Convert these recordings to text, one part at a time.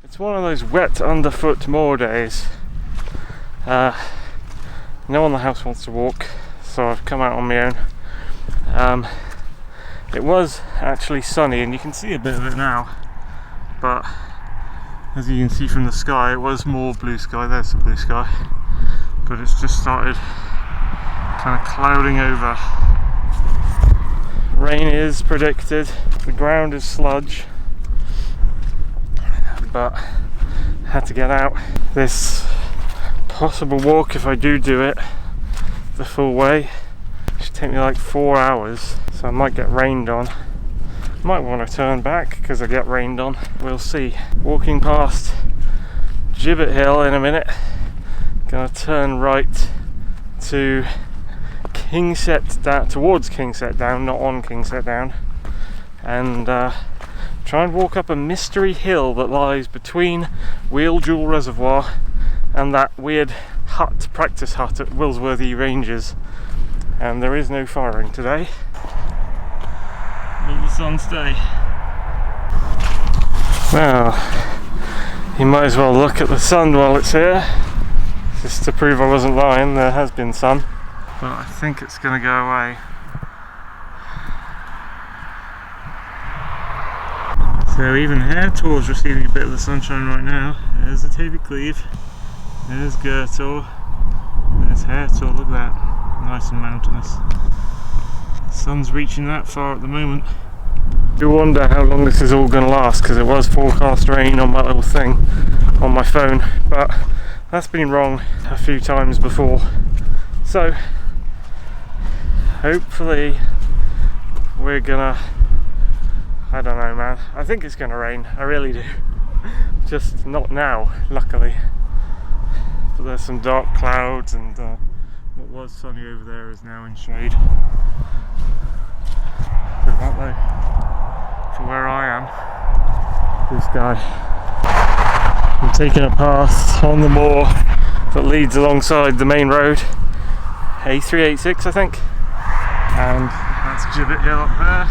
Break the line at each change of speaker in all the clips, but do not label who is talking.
It's one of those wet underfoot moor days. No one in the house wants to walk, so I've come out on my own. It was actually sunny, and you can see a bit of it now, but as you can see from the sky, it was more blue sky. There's the blue sky, but it's just started kind of clouding over. Rain is predicted. The ground is sludge, but had to get out. This possible walk, if I do it the full way, should take me like 4 hours, so I might get rained on. Might want to turn back because I get rained on. We'll see. Walking past Gibbet Hill in a minute. Gonna turn right to Kingset Down, towards Kingset Down, not on Kingset Down, and try and walk up a mystery hill that lies between Wheeldjewel Reservoir and that weird practice hut at Willsworthy Ranges. And there is no firing today. Will the sun stay? Well, you might as well look at the sun while it's here, just to prove I wasn't lying. There has been sun, but I think it's going to go away. So even Haretor's receiving a bit of the sunshine right now. There's the Toby Cleave, there's Gertor, there's Haretor, look at that, nice and mountainous. The sun's reaching that far at the moment. I do wonder how long this is all going to last, because it was forecast rain on my little thing on my phone, but that's been wrong a few times before. So hopefully we're gonna, I don't know, man, I think it's gonna rain, I really do. Just not now, luckily. But there's some dark clouds, and what was sunny over there is now in shade. Look at that though, for where I am, blue sky. I'm taking a path on the moor that leads alongside the main road, A386 I think, and that's Gibbet Hill up there.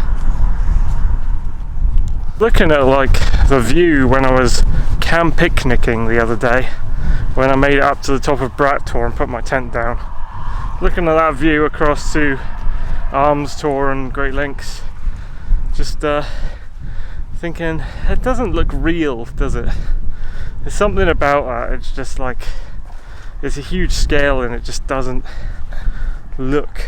Looking at like the view when I was camp picnicking the other day, when I made it up to the top of Brattor and put my tent down, looking at that view across to Arms Tor and Great Links, just thinking, it doesn't look real, does it? There's something about that, it's just like, it's a huge scale and it just doesn't look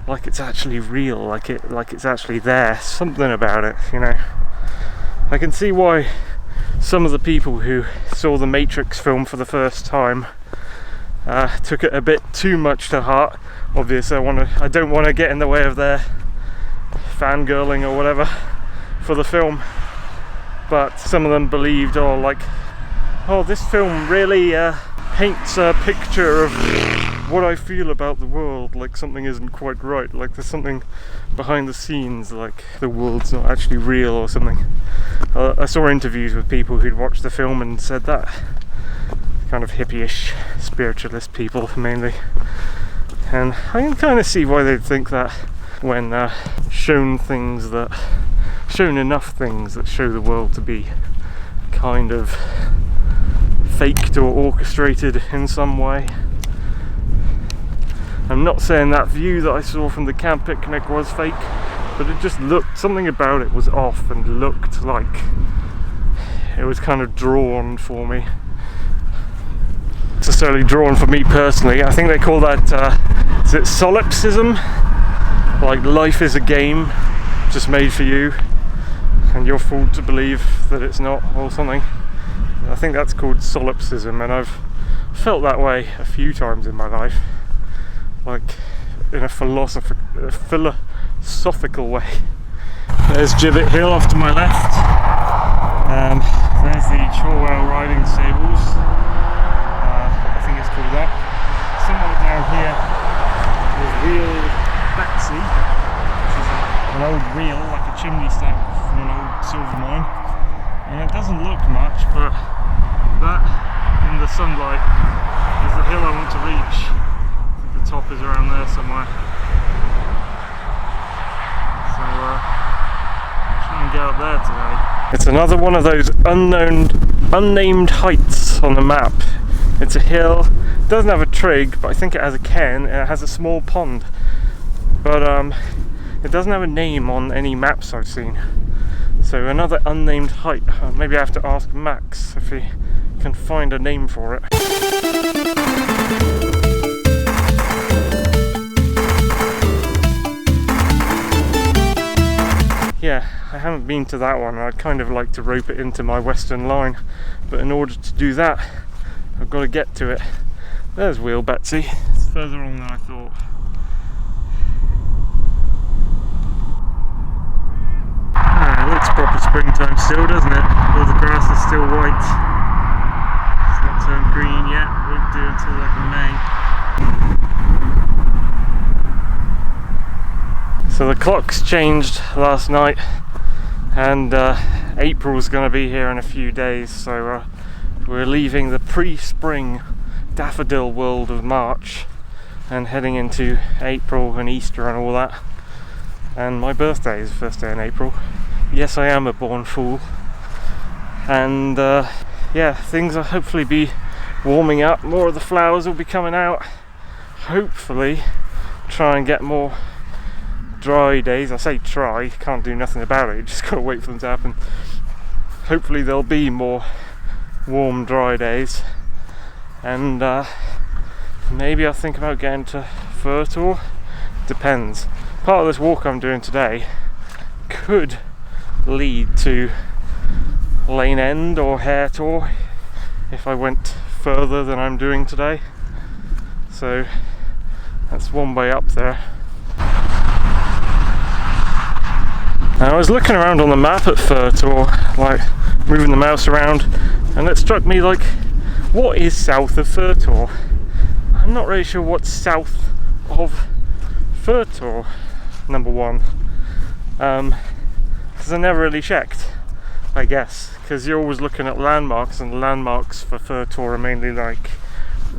like it's actually real, like it's actually there. Something about it, you know. I can see why some of the people who saw the Matrix film for the first time took it a bit too much to heart. Obviously I don't want to get in the way of their fangirling or whatever for the film, but some of them believed, oh, this film really paints a picture of what I feel about the world, like something isn't quite right, like there's something behind the scenes, like the world's not actually real or something. I saw interviews with people who'd watched the film and said that. Kind of hippie-ish, spiritualist people mainly. And I can kind of see why they'd think that when shown enough things that show the world to be kind of faked or orchestrated in some way. I'm not saying that view that I saw from the camp picnic was fake, but it just looked, something about it was off and looked like it was kind of drawn for me. Not necessarily drawn for me personally. I think they call that, is it solipsism? Like life is a game just made for you and you're fooled to believe that it's not, or something. I think that's called solipsism, and I've felt that way a few times in my life, like in a philosophical way. There's Gibbet Hill off to my left. There's the Chorwell riding stables. I think it's called that. Somewhere down here is Reel Betsy, which is an old reel, like a chimney stack from an old silver mine. And it doesn't look much, but that in the sunlight is the hill I want to reach. I think the top is around there somewhere. So try and get up there today. It's another one of those unnamed heights on the map. It's a hill, it doesn't have a trig, but I think it has a cairn and it has a small pond. But it doesn't have a name on any maps I've seen. So another unnamed height. Maybe I have to ask Max if he can find a name for it. Yeah, I haven't been to that one. I'd kind of like to rope it into my western line, but in order to do that, I've got to get to it. There's Wheel Betsy. It's further on than I thought. It looks proper springtime still, doesn't it? All the grass is still white. It's not turned green yet. It won't do until like May. So the clocks changed last night, and April's going to be here in a few days. So we're leaving the pre-spring daffodil world of March and heading into April and Easter and all that. And my birthday is the first day in April. Yes, I am a born fool. And yeah, things will hopefully be warming up. More of the flowers will be coming out. Hopefully try and get more dry days. I say try, can't do nothing about it, just gotta wait for them to happen. Hopefully there'll be more warm, dry days. And maybe I'll think about getting to Fur Tour. Depends. Part of this walk I'm doing today could lead to Lane End or Hare Tor if I went further than I'm doing today. So that's one way up there. And I was looking around on the map at Fur Tour, like moving the mouse around, and it struck me like, what is south of Fur Tour? I'm not really sure what's south of Fur Tour, number one, because I never really checked, I guess, because you're always looking at landmarks, and landmarks for Fur Tour are mainly like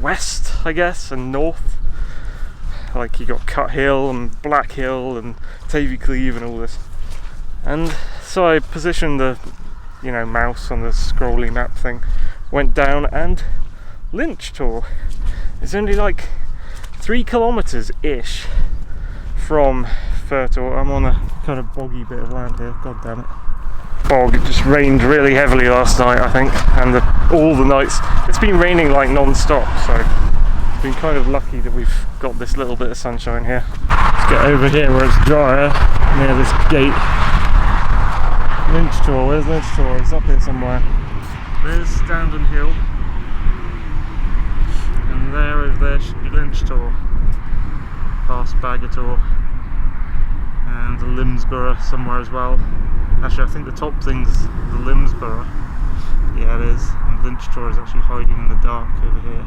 west, I guess, and north. Like you got Cut Hill and Black Hill and Tavy Cleave and all this. And so I positioned the, mouse on the scrolly map thing, went down, and Lynch Tor is only like 3 kilometers ish from Fur Tour. I'm on a kind of boggy bit of land here, god damn it. Fog, it just rained really heavily last night, I think, and all the nights. It's been raining like non-stop, so it's been kind of lucky that we've got this little bit of sunshine here. Let's get over here where it's drier, near this gate. Lynch Tor, where's Lynch Tor? It's up here somewhere. There's Standon Hill, and there should be Lynch Tor, past Bagator, and the Limsborough somewhere as well. Actually, I think the top thing's the Limsborough. Yeah, it is. And Lynch Tor is actually hiding in the dark over here.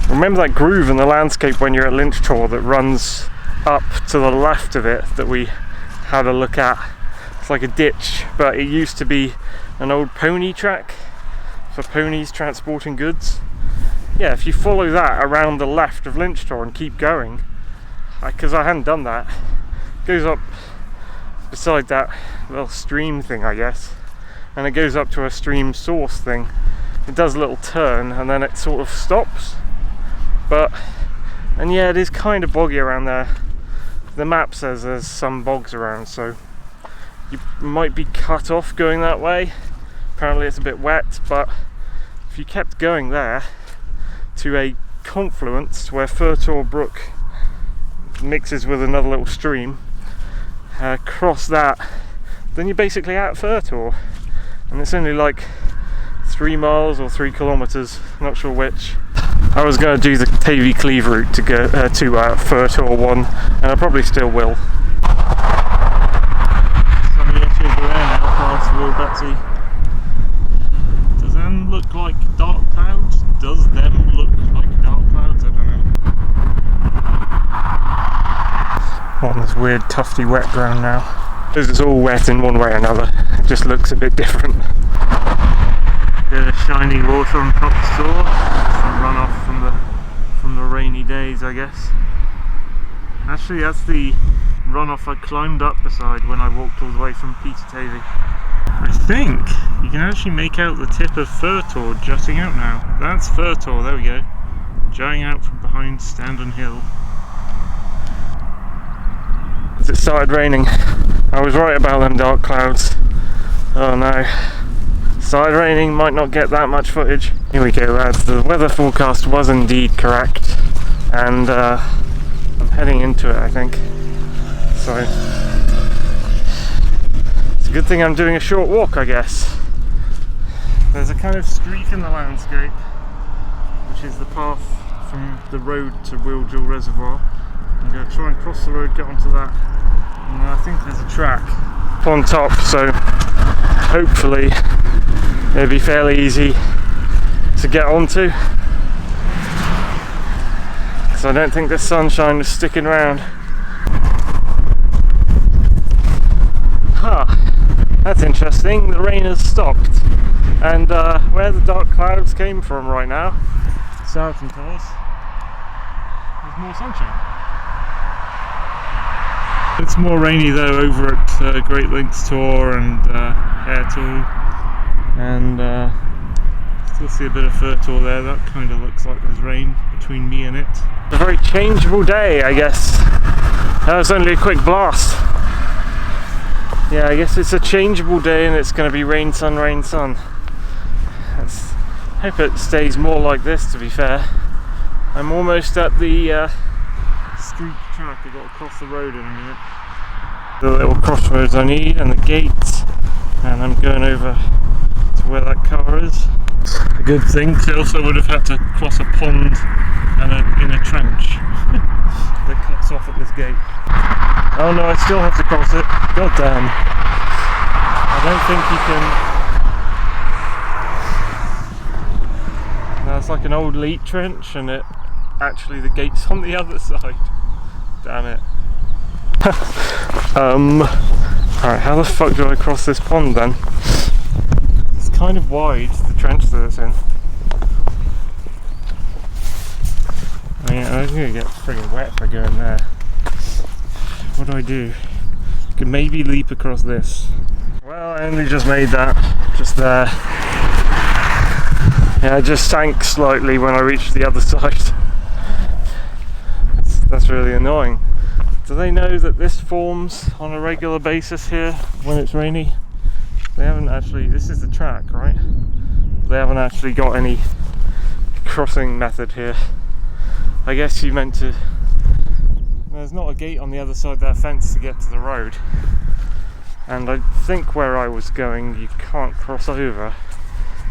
Remember that groove in the landscape when you're at Lynch Tor that runs up to the left of it that we had a look at? It's like a ditch, but it used to be an old pony track for ponies transporting goods. Yeah, if you follow that around the left of Lynch Tor and keep going, because I hadn't done that, it goes up beside that little stream thing, I guess, and it goes up to a stream source thing. It does a little turn and then it sort of stops. And yeah, it is kind of boggy around there. The map says there's some bogs around, so you might be cut off going that way. Apparently it's a bit wet, but if you kept going there to a confluence where Fur Tor Brook mixes with another little stream, cross that, then you're basically at Fur Tor, and it's only like 3 miles or 3 kilometers, not sure which. I was going to do the Tavy Cleave route to go to Fur Tor 1, and I probably still will. Sunny edges are there now past Wheel Betsy. Does them look like dark clouds? Does them look like dark clouds? I don't know. On this weird tufty wet ground now. This is all wet in one way or another. It just looks a bit different. Bit of shiny water on top of the store. Some runoff from the rainy days, I guess. Actually, that's the runoff I climbed up beside when I walked all the way from Peter Tavy. I think you can actually make out the tip of Furtor jutting out now. That's Furtor, there we go. Jutting out from behind Standon Hill. As it started raining, I was right about them dark clouds. Oh no. Started raining, might not get that much footage. Here we go lads, the weather forecast was indeed correct. And I'm heading into it I think. So it's a good thing I'm doing a short walk I guess. There's a kind of streak in the landscape, which is the path from the road to Wildjewel Reservoir. I'm going to try and cross the road, get onto that, and I think there's a track up on top, so hopefully it'll be fairly easy to get onto, because I don't think this sunshine is sticking around. Huh, that's interesting, the rain has stopped, and where the dark clouds came from right now, south and towards, there's more sunshine. It's more rainy though over at Great Links Tor and Haretor, and still see a bit of Furtor there. That kind of looks like there's rain between me and it. A very changeable day I guess. That was only a quick blast. Yeah, I guess it's a changeable day and it's going to be rain, sun, rain, sun. I hope it stays more like this to be fair. I'm almost at the street track. I've got to cross the road in a minute. The little crossroads I need and the gates, and I'm going over to where that car is. A good thing, because I also would have had to cross a pond and in a trench that cuts off at this gate. Oh no, I still have to cross it. God damn. I don't think you can. That's like an old leat trench, and it actually the gate's on the other side. Damn it. Alright, how the fuck do I cross this pond then? It's kind of wide, the trench that it's in. I mean, I'm gonna get friggin' wet if I go in there. What do? I could maybe leap across this. Well, I only just made that, just there. Yeah, it just sank slightly when I reached the other side. That's really annoying. Do they know that this forms on a regular basis here when it's rainy? They haven't actually, this is the track, right? They haven't actually got any crossing method here. I guess you meant to, there's not a gate on the other side of that fence to get to the road. And I think where I was going you can't cross over.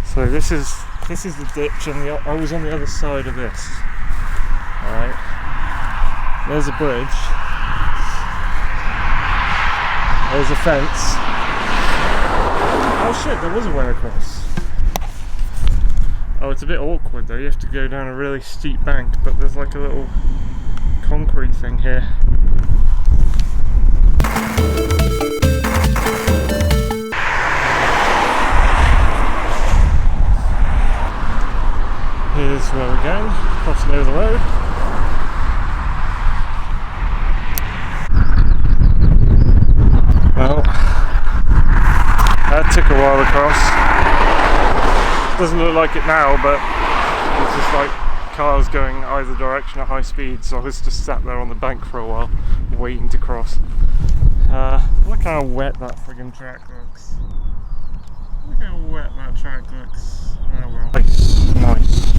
So this is the ditch, and I was on the other side of this. Alright. There's a bridge. There's a fence. Oh shit, there was a way across. Oh, it's a bit awkward though, you have to go down a really steep bank, but there's like a little concrete thing here. Here's where we're going, crossing over the road. Well, that took a while to cross. Doesn't look like it now, but it's just like cars going either direction at high speed, so I was just sat there on the bank for a while, waiting to cross. Look how wet that friggin' track looks. Look how wet that track looks. Oh well. Nice.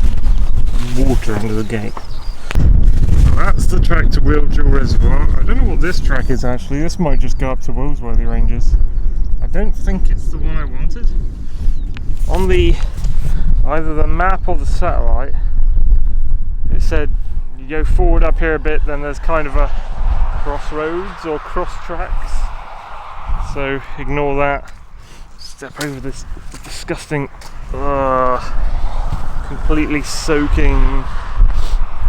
Water under the gate. So that's the track to Wildjewel Reservoir. I don't know what this track is actually. This might just go up to Willsworthy Ranges. I don't think it's the one I wanted. On the either the map or the satellite, it said you go forward up here a bit, then there's kind of a crossroads or cross tracks. So ignore that. Step over this disgusting, completely soaking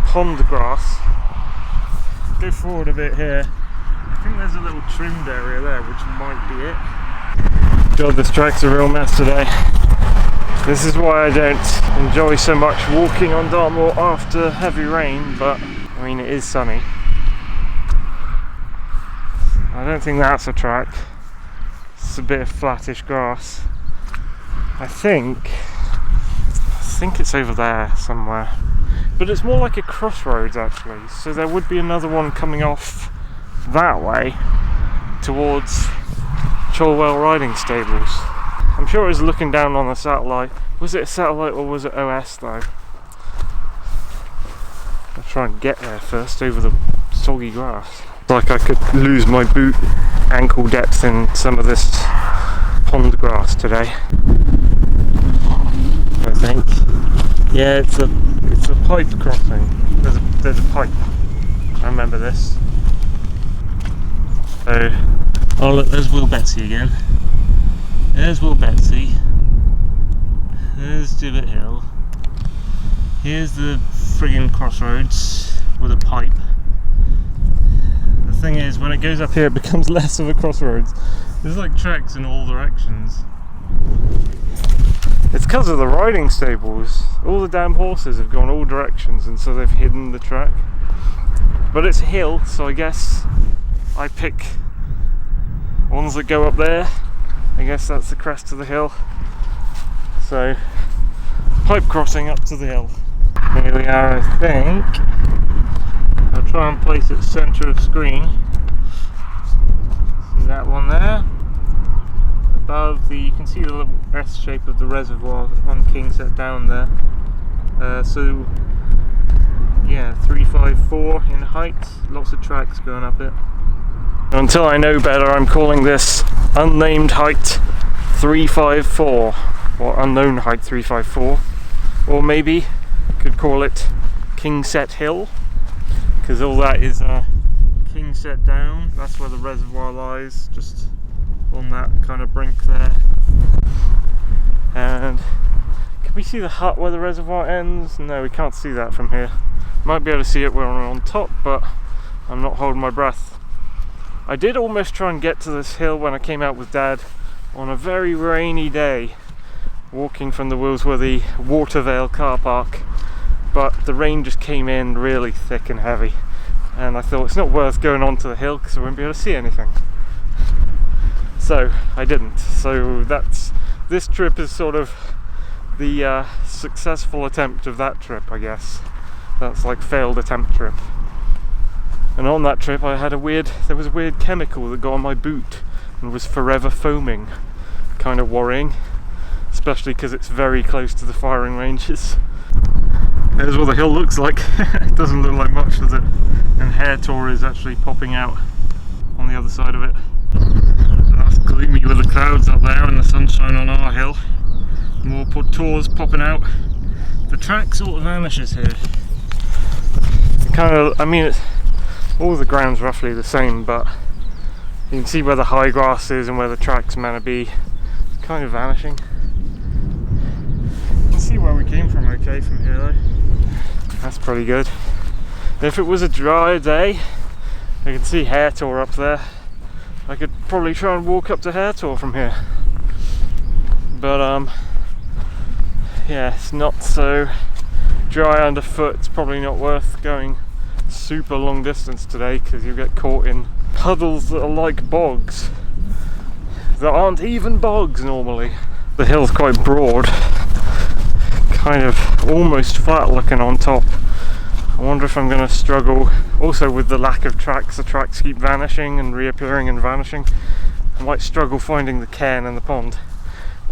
pond grass. Go forward a bit here. I think there's a little trimmed area there, which might be it. God, this track's a real mess today. This is why I don't enjoy so much walking on Dartmoor after heavy rain, but I mean it is sunny. I don't think that's a track. It's a bit of flattish grass. I think it's over there somewhere. But it's more like a crossroads actually, so there would be another one coming off that way towards Cholwell Riding Stables. I'm sure it was looking down on the satellite. Was it a satellite or was it OS though? I'll try and get there first over the soggy grass. Like I could lose my boot ankle depth in some of this pond grass today. I think. Yeah, it's a pipe crossing. There's a pipe. I remember this. So, oh look, there's Will Betsy again. There's Will Betsy. There's Gibbet Hill. Here's the friggin' crossroads with a pipe. The thing is, when it goes up here, it becomes less of a crossroads. There's like tracks in all directions. It's because of the riding stables. All the damn horses have gone all directions, and so they've hidden the track. But it's a hill, so I guess I pick ones that go up there. I guess that's the crest of the hill. So, pipe crossing up to the hill. Here we are, I think. I'll try and place it centre of screen. See that one there? Above you can see the little S shape of the reservoir on Kingset down there. So yeah, 354 in height, lots of tracks going up it. Until I know better, I'm calling this unnamed height 354, or unknown height 354, or maybe could call it Kingset Hill, because all that is Kingset down. That's where the reservoir lies, just on that kind of brink there. And can we see the hut where the reservoir ends? No, we can't see that from here. Might be able to see it when we're on top, but I'm not holding my breath. I did almost try and get to this hill when I came out with Dad on a very rainy day, walking from the Willsworthy Watervale car park, but the rain just came in really thick and heavy, and I thought it's not worth going onto the hill because I won't be able to see anything. So I didn't. So this trip is sort of the successful attempt of that trip, I guess. That's like failed attempt trip. And on that trip there was a weird chemical that got on my boot and was forever foaming. Kind of worrying, especially because it's very close to the firing ranges. Here's what the hill looks like. It doesn't look like much, does it? And Haretor is actually popping out on the other side of it. That's gloomy with the clouds up there and the sunshine on our hill. More tours popping out. The track sort of vanishes here. All the ground's roughly the same, but you can see where the high grass is and where the track's meant to be. It's kind of vanishing. You can see where we came from okay from here though. That's pretty good. If it was a dry day, I can see Haretor up there. I could probably try and walk up to Haretor from here. But yeah, it's not so dry underfoot. It's probably not worth going super long distance today because you get caught in puddles that are like bogs that aren't even bogs normally. The hill's quite broad, kind of almost flat looking on top. I wonder if I'm going to struggle also with the lack of tracks. The tracks keep vanishing and reappearing and vanishing. I might struggle finding the cairn and the pond,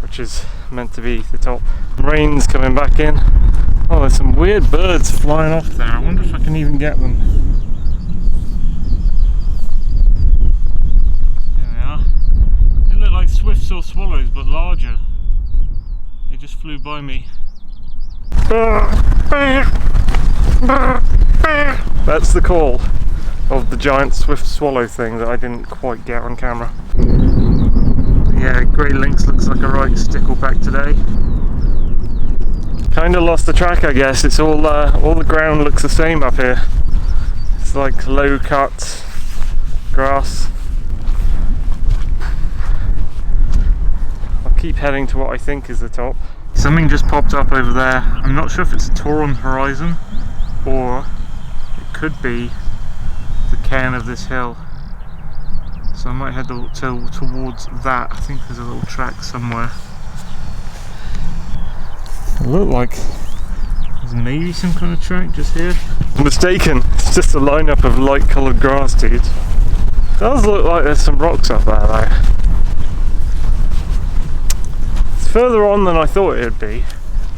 which is meant to be the top. Rain's coming back in. Oh, there's some weird birds flying off there. I wonder if I can even get them. There they are. They look like swifts or swallows, but larger. They just flew by me. That's the call of the giant swift swallow thing that I didn't quite get on camera. Yeah, Grey Lynx looks like a right stickleback today. Kind of lost the track, I guess. It's all the ground looks the same up here. It's like low cut grass. I'll keep heading to what I think is the top. Something just popped up over there. I'm not sure if it's a Tauron horizon or it could be the cairn of this hill. So I might head towards that. I think there's a little track somewhere. It looked like there's maybe some kind of track just here. I'm mistaken, it's just a lineup of light coloured grass, dude. It does look like there's some rocks up there though. It's further on than I thought it would be.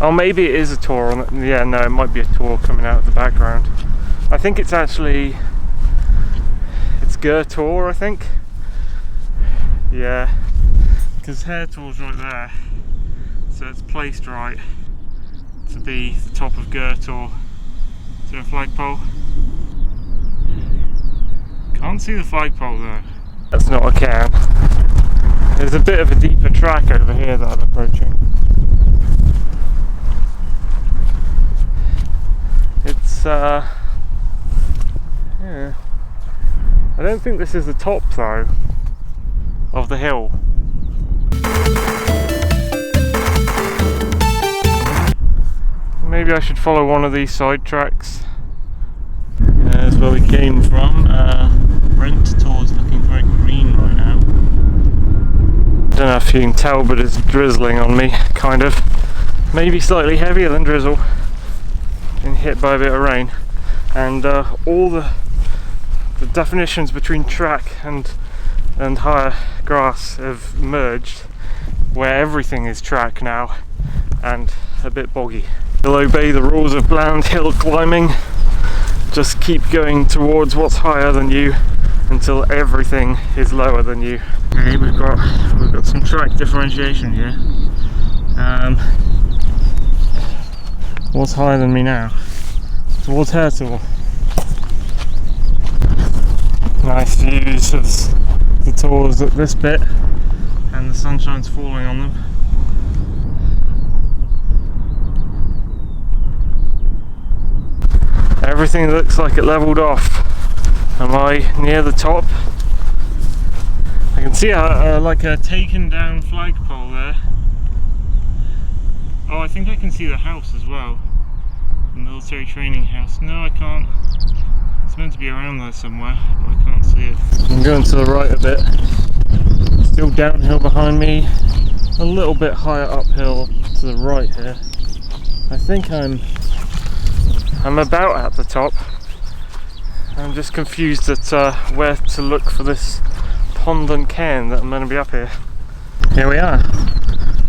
Oh, maybe it is a tour on it. Yeah, no, it might be a tour coming out of the background. I think it's actually, it's Tour, I think. Yeah, because Hair Tour's right there, so it's placed right to be the top of Tour. Is there a flagpole? Can't see the flagpole though. That's not a can. There's a bit of a deeper track over here that I'm approaching. It's yeah. I don't think this is the top though of the hill. Maybe I should follow one of these side tracks. That's where we came from. Brent Tour's looking very green right now. I don't know if you can tell, but it's drizzling on me, kind of. Maybe slightly heavier than drizzle. Been hit by a bit of rain. And all the definitions between track and higher grass have merged, where everything is track now and a bit boggy. You'll obey the rules of bland hill climbing. Just keep going towards what's higher than you until everything is lower than you. Okay, we've got some track differentiation here. What's higher than me now? Towards Hair Tour. Nice views of the tours at this bit, and the sunshine's falling on them. Everything looks like it leveled off. Am I near the top? I can see like a taken down flagpole there. Oh, I think I can see the house as well. The military training house. No, I can't. It's meant to be around there somewhere, but I can't see it. I'm going to the right a bit. Still downhill behind me. A little bit higher uphill to the right here. I think I'm about at the top. I'm just confused at where to look for this pond and cairn that I'm going to be up here. Here we are.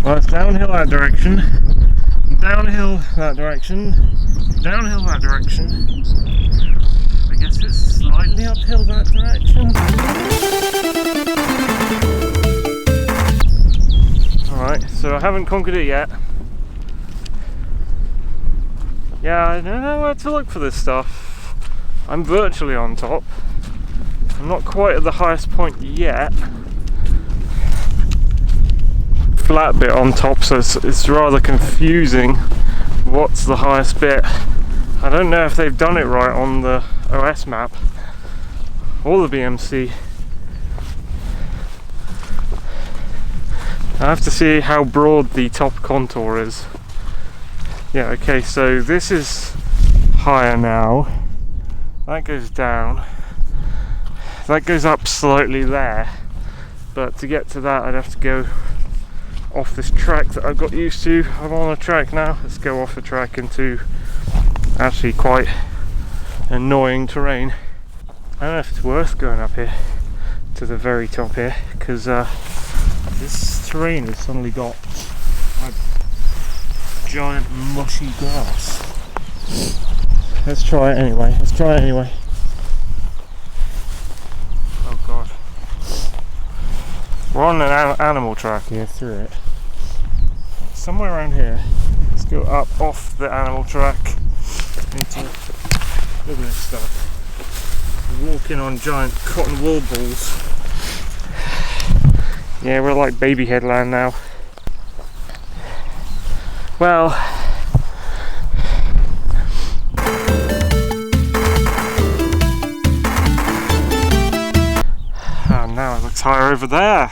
Well, it's downhill that direction, downhill that direction, downhill that direction. I guess it's slightly uphill that direction. Alright, so I haven't conquered it yet. Yeah, I don't know where to look for this stuff. I'm virtually on top. I'm not quite at the highest point yet. Flat bit on top, so it's rather confusing what's the highest bit. I don't know if they've done it right on the OS map or the BMC. I have to see how broad the top contour is. Yeah, okay, so this is higher now. That goes down. That goes up slightly there. But to get to that, I'd have to go off this track that I've got used to. I'm on a track now. Let's go off the track into actually quite annoying terrain. I don't know if it's worth going up here to the very top here, because this terrain has suddenly got like giant mushy grass. Let's try it anyway. Oh god. We're on an animal track here through it. Somewhere around here. Let's go up off the animal track into, look at this stuff. We're walking on giant cotton wool balls. Yeah, we're like baby headland now. Well, now it looks higher over there.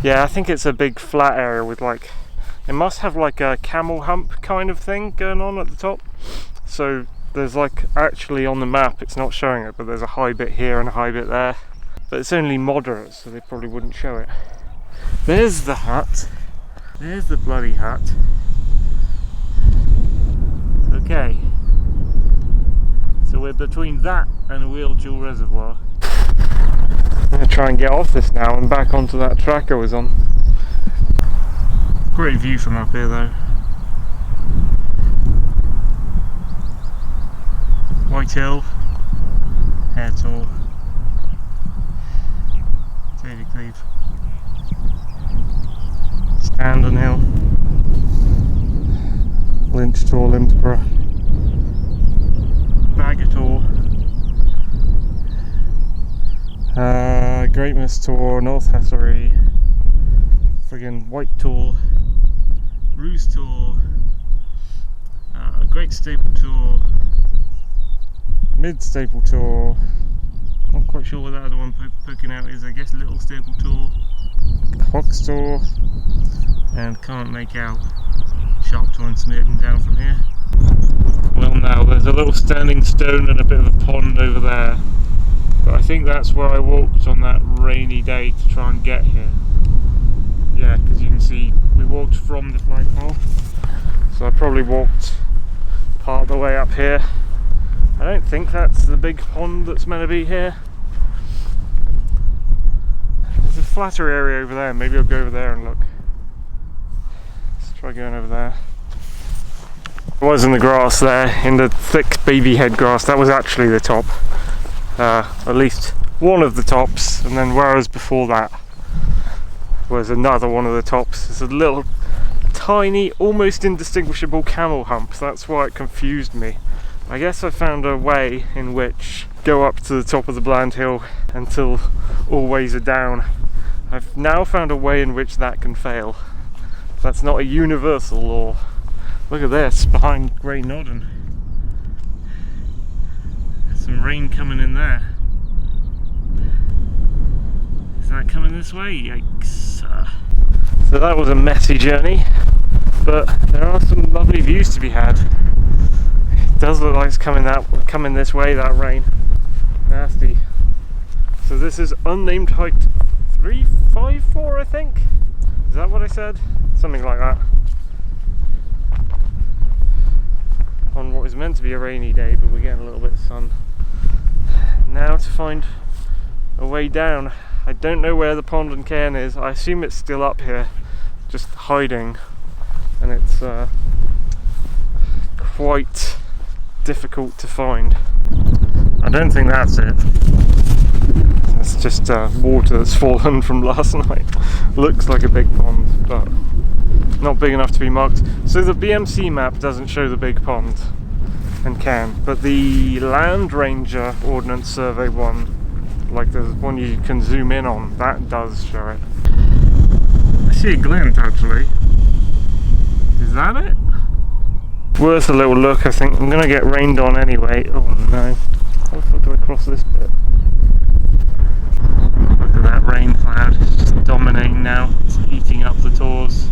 Yeah, I think it's a big flat area with like, it must have like a camel hump kind of thing going on at the top. So there's like, actually on the map it's not showing it, but there's a high bit here and a high bit there. but it's only moderate, so they probably wouldn't show it. There's the hut. There's the bloody hut. Okay. So we're between that and a Wheelduel Reservoir. I'm going to try and get off this now and back onto that track I was on. Great view from up here though. White Hill, Hare Tor, Daily Cleave, Standon Hill, Lynch Tor, Lymsborough, Bagator, Greatmas Tor, North Hassery, friggin' White Tor, Ruse Tor, Great Staple Tor, Mid Staple Tor, not quite sure what that other one poking out is, I guess Little Staple Tor, Hawks Tor, and can't make out Sharp Tor and Smearton down from here. Well now, there's a little standing stone and a bit of a pond over there, but I think that's where I walked on that rainy day to try and get here. Yeah, because you can see we walked from the flagpole, so I probably walked part of the way up here. I don't think that's the big pond that's meant to be here. There's a flatter area over there, maybe I'll go over there and look. Let's try going over there. I was in the grass there, in the thick baby head grass. That was actually the top. At least one of the tops, and then whereas before that was another one of the tops. It's a little tiny, almost indistinguishable camel hump. That's why it confused me. I guess I found a way in which go up to the top of the Bland Hill until all ways are down. I've now found a way in which that can fail. That's not a universal law. Look at this behind Grey Nodden. There's some rain coming in there. Is that coming this way? Yikes. So that was a messy journey, but there are some lovely views to be had. It does look like it's coming this way, that rain. Nasty. So this is unnamed height 354, I think. Is that what I said? Something like that. On what is meant to be a rainy day, but we're getting a little bit of sun. Now to find a way down. I don't know where the pond and cairn is. I assume it's still up here, just hiding, and it's quite difficult to find. I don't think that's it. It's just water that's fallen from last night. Looks like a big pond, but not big enough to be marked. So the BMC map doesn't show the big pond and cairn, but the Land Ranger Ordnance Survey one, like the one you can zoom in on, that does show it. I see a glint actually. Is that it? Worth a little look, I think. I'm going to get rained on anyway. Oh no. How the fuck do I cross this bit? Look at that rain cloud. It's just dominating now. It's eating up the Tors.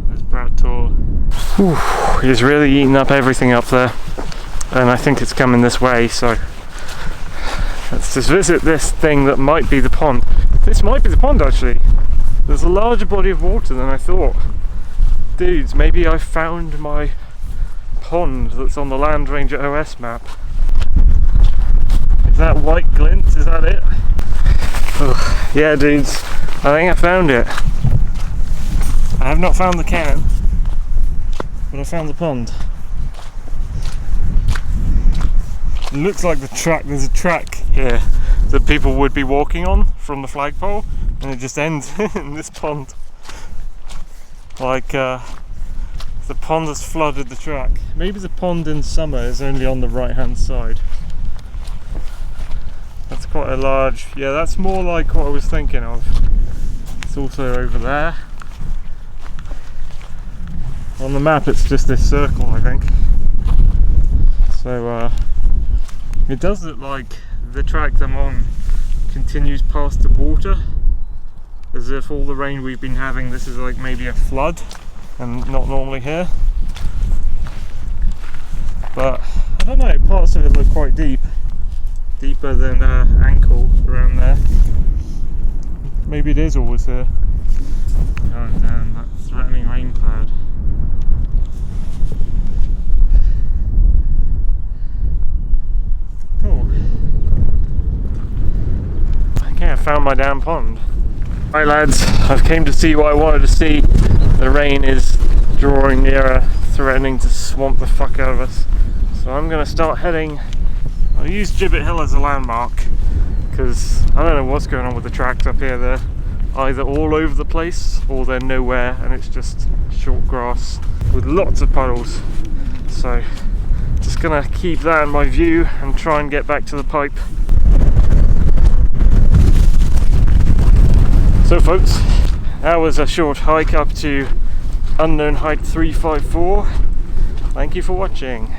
There's Brat Tor. He's really eating up everything up there. And I think it's coming this way, so let's just visit this thing that might be the pond. This might be the pond actually. There's a larger body of water than I thought. Dudes, maybe I found my pond that's on the Land Ranger OS map. Is that white glint? Is that it? Oh, yeah dudes, I think I found it. I have not found the cairn, but I found the pond. It looks like the track, there's a track here that people would be walking on from the flagpole, and it just ends in this pond. Like the pond has flooded the track. Maybe the pond in summer is only on the right hand side. That's quite a large, yeah, that's more like what I was thinking of. It's also over there. On the map it's just this circle, I think. So it does look like the track I'm on continues past the water, as if all the rain we've been having, this is like maybe a flood and not normally here. But I don't know, parts of it look quite deep. deeper than ankle around there. Maybe it is always here. Oh damn, that threatening rain cloud. Oh. Okay, I found my damn pond. Right lads, I've came to see what I wanted to see. The rain is drawing nearer, threatening to swamp the fuck out of us. So I'm gonna start heading. I'll use Gibbet Hill as a landmark because I don't know what's going on with the tracks up here. They're either all over the place or they're nowhere and it's just short grass with lots of puddles. So just gonna keep that in my view and try and get back to the pipe. So folks, that was a short hike up to unknown height 354. Thank you for watching.